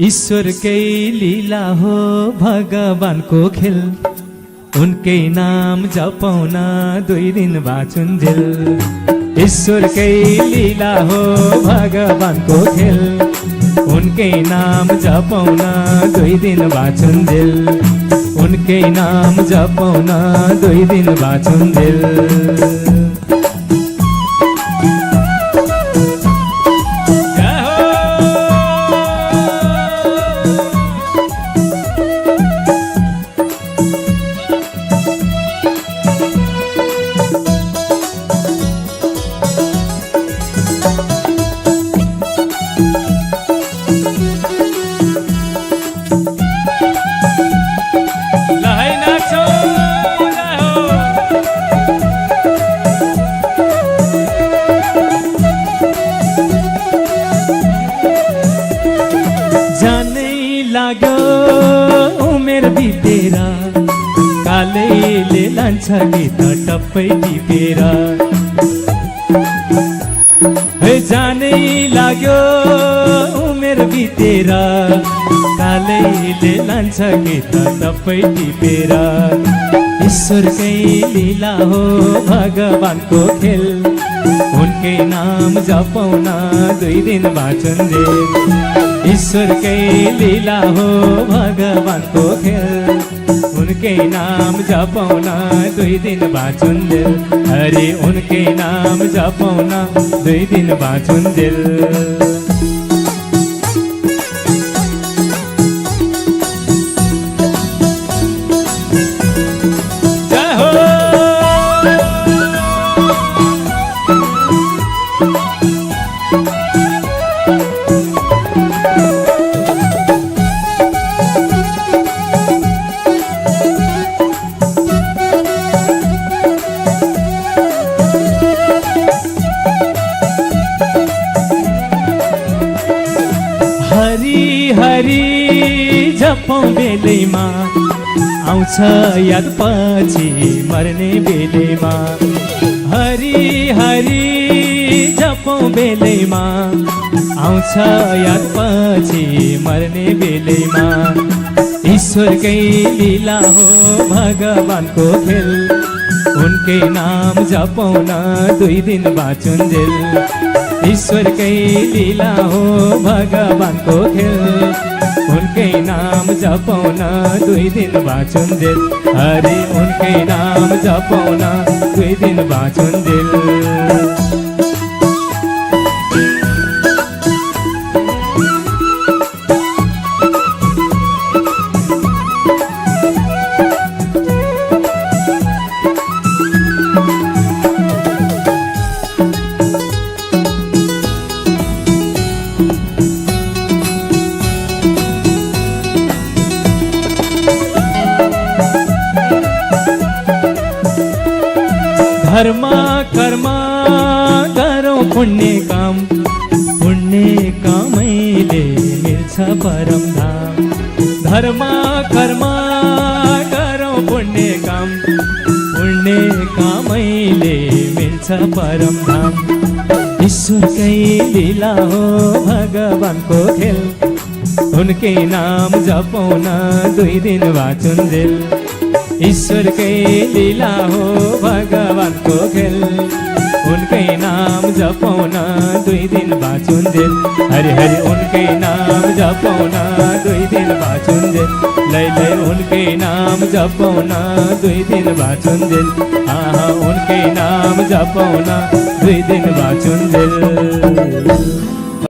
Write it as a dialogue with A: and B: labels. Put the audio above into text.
A: ईश्वरकै लीला हो भगवानको खेल, उनकै नाम जपाउन 2 दिन बाँचुन्जेल। ईश्वरकै लीला हो भगवानको खेल, उनकै नाम जपाउन 2 दिन बाँचुन्जेल। उनकै नाम जपाउन 2 दिन बाँचुन्जेल। लाग्यो उमेर बितेर, कालैले लान्छ गीत टप्पै टिपेर। जानै लाग्यो उमेर बितेर, कालैले लान्छ गीत टप्पै टिपेर। ईश्वरकै लीला हो भगवानको खेल, उनकै नाम जपाउन 2 दिन बाँचुन्जेल। ईश्वरकै लीला हो भगवानको खेल, उनकै नाम जपाउन 2 दिन बाँचुन्जेल। अरे उनकै नाम जपाउन 2 दिन बाँचुन्जेल। हरि हरि जपौँ बेलैमा, आउँछ याद पछि मर्ने बेलैमा। हरि हरि जपौँ बेलैमा, आउँछ याद पछि मर्ने बेलैमा। ईश्वरकै लीला हो भगवानको खेल, उनकै नाम जपाउन 2 दिन बाँचुन्जेल। ईश्वरकै लीला हो भगवानको खेल, उनकै नाम जपाउन 2 दिन बाँचुन्जेल। अरे उनकै नाम जपाउन 2 दिन बाँचुन्जेल। धर्म कर्म गरौँ पुण्य काम, पुण्य कामैले मिल्छ परम धाम। धर्म कर्म गरौँ पुण्य काम, पुण्य कामैले मिल्छ परम धाम। ईश्वरकै लीला हो भगवानको खेल, उनकै नाम जपाउन 2 दिन बाँचुन्जेल। ईश्वरकै लीला हो भगवानको खेल, उनकै नाम जपाउन 2 दिन बाँचुन्जेल। हरि हरि उनकै नाम जपाउन 2 दिन बाँचुन्जेल। लै लै उनकै नाम जपाउन 2 दिन बाँचुन्जेल। आहा उनकै नाम जपाउन 2 दिन बाँचुन्जेल।